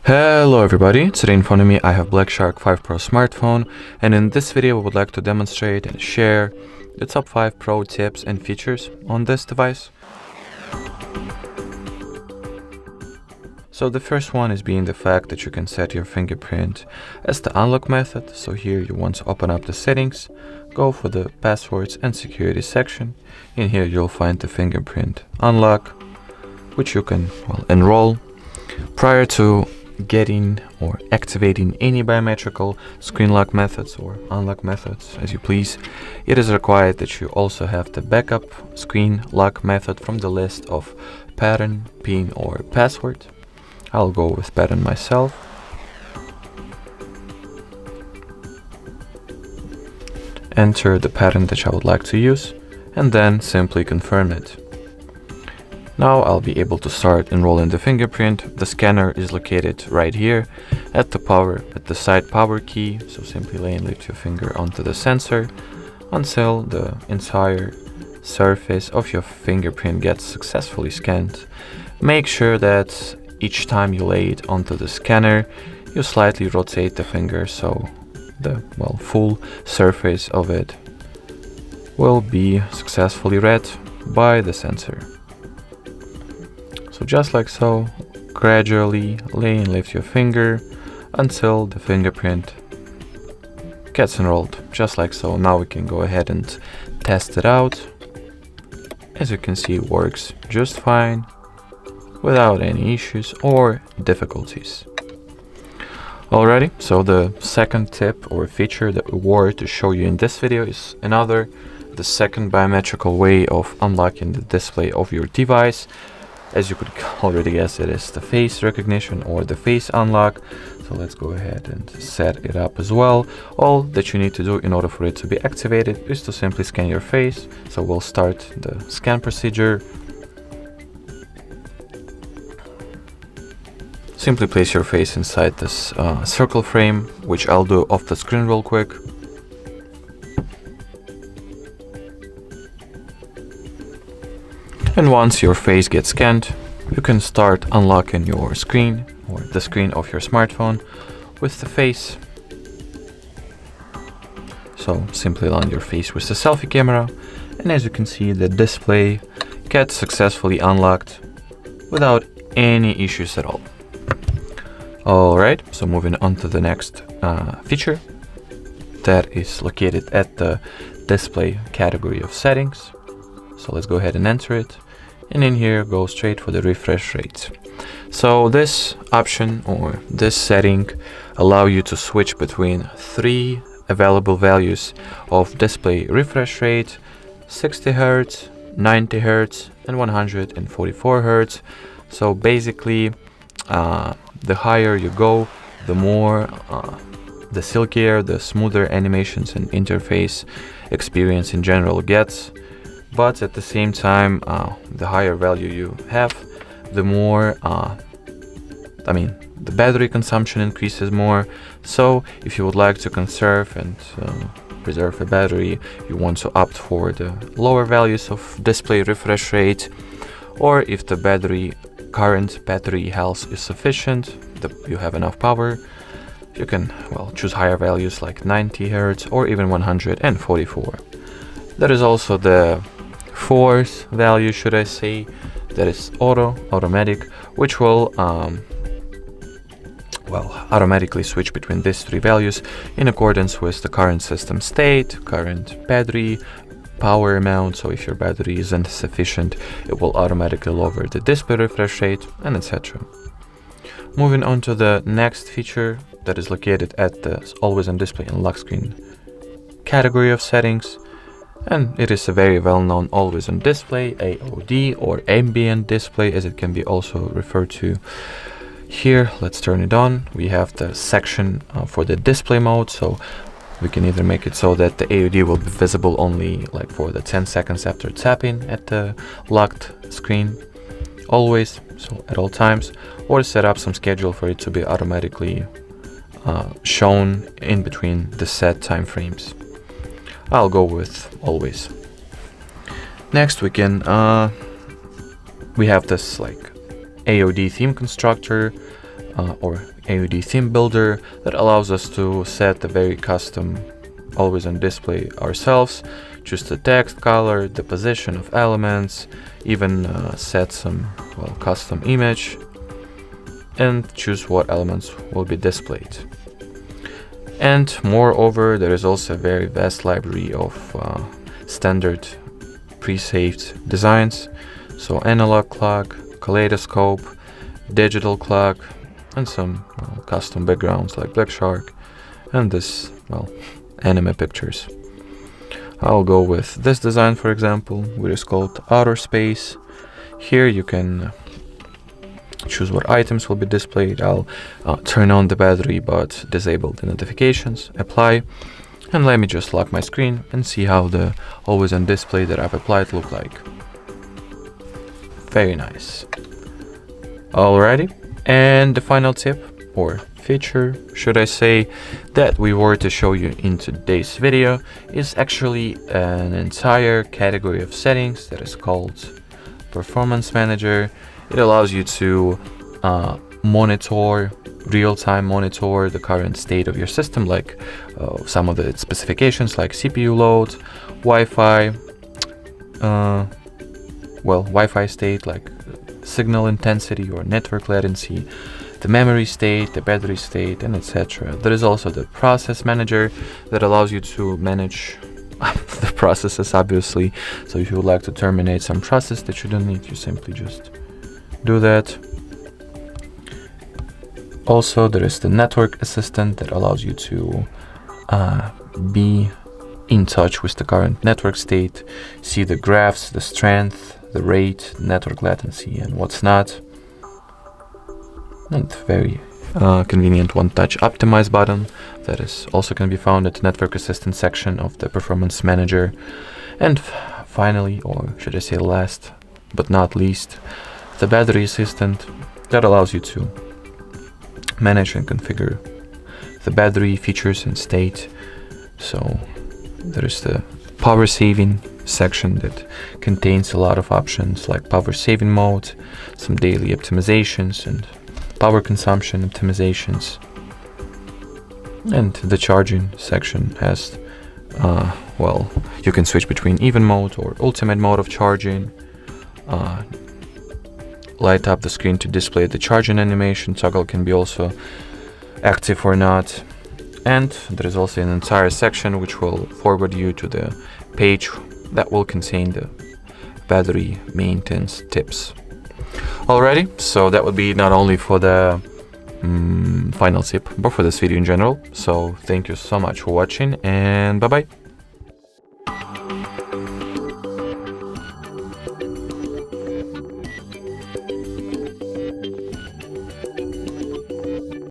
Hello everybody, today in front of me I have Black Shark 5 Pro smartphone, and in this video I would like to demonstrate and share the top 5 pro tips and features on this device. So the first one is being the fact that you can set your fingerprint as the unlock method. So here you want to open up the settings, go for the passwords and security section. In here you'll find the fingerprint unlock, which you can enroll. Prior to getting or activating any biometrical screen lock methods or unlock methods, as you please, it is required that you also have the backup screen lock method from the list of pattern, PIN or password. I'll go with pattern myself. Enter the pattern that I would like to use and then simply confirm it. Now I'll be able to start enrolling the fingerprint. The scanner is located right here at the side power key. So simply lay and lift your finger onto the sensor until the entire surface of your fingerprint gets successfully scanned. Make sure that each time you lay it onto the scanner, you slightly rotate the finger so the full surface of it will be successfully read by the sensor. So just like so, gradually lay and lift your finger until the fingerprint gets enrolled, just like so. Now we can go ahead and test it out. As you can see, it works just fine without any issues or difficulties. Alrighty, so the second tip or feature that we were to show you in this video is the second biometrical way of unlocking the display of your device. As you could already guess, it is the face recognition or the face unlock. So let's go ahead and set it up as well. All that you need to do in order for it to be activated is to simply scan your face. So we'll start the scan procedure. Simply place your face inside this circle frame, which I'll do off the screen real quick. And once your face gets scanned, you can start unlocking your screen or the screen of your smartphone with the face. So simply align your face with the selfie camera, and as you can see, the display gets successfully unlocked without any issues at all. Alright, so moving on to the next feature that is located at the display category of settings. So let's go ahead and enter it. And in here, go straight for the refresh rate. So this option or this setting allow you to switch between 3 available values of display refresh rate: 60 Hz, 90 Hz, and 144 Hz. So basically, the higher you go, the more, the silkier, the smoother animations and interface experience in general gets. But at the same time, the higher value you have, the more, the battery consumption increases more. So if you would like to conserve and preserve the battery, you want to opt for the lower values of display refresh rate. Or if the current battery health is sufficient, you have enough power, you can choose higher values like 90 Hz or even 144. There is also the fourth value, should I say, that is automatic, which will automatically switch between these 3 values in accordance with the current system state, current battery power amount. So if your battery isn't sufficient, it will automatically lower the display refresh rate, and etc. Moving on to the next feature that is located at the always on display and lock screen category of settings. And it is a very well-known always on display, AOD, or ambient display as it can be also referred to. Here, let's turn it on. We have the section for the display mode, so we can either make it so that the AOD will be visible only for the 10 seconds after tapping at the locked screen, always, so at all times, or set up some schedule for it to be automatically shown in between the set time frames. I'll go with always. Next we have this AOD theme constructor or AUD theme builder that allows us to set the very custom always on display ourselves, choose the text, color, the position of elements, even set some custom image, and choose what elements will be displayed. And moreover, there is also a very vast library of standard pre-saved designs, so analog clock, kaleidoscope, digital clock, and some custom backgrounds like Black Shark and this anime pictures. I'll go with this design, for example, which is called Outer Space. Here you can choose what items will be displayed. I'll turn on the battery but disable the notifications, apply, and let me just lock my screen and see how the always on display that I've applied look like. Very nice. Alrighty, and the final tip, or feature should I say, that we were to show you in today's video is actually an entire category of settings that is called Performance Manager. It allows you to real-time monitor the current state of your system, like some of the specifications like CPU load, Wi-Fi, Wi-Fi state like signal intensity or network latency, the memory state, the battery state, and etc. There is also the Process Manager that allows you to manage the processes, obviously. So if you would like to terminate some process that you don't need, you simply just do that. Also, there is the Network Assistant that allows you to be in touch with the current network state, see the graphs, the strength, the rate, network latency, and what's not. And very convenient one-touch optimize button that is also can be found at the Network Assistant section of the Performance Manager. And finally, or should I say last but not least, the Battery Assistant that allows you to manage and configure the battery features and state. So there is the power saving section that contains a lot of options like power saving mode, some daily optimizations, and power consumption optimizations. And the charging section has you can switch between even mode or ultimate mode of charging, light up the screen to display the charging animation toggle can be also active or not. And there is also an entire section which will forward you to the page that will contain the battery maintenance tips. Alrighty, so that would be not only for the final tip, but for this video in general. So thank you so much for watching, and bye bye.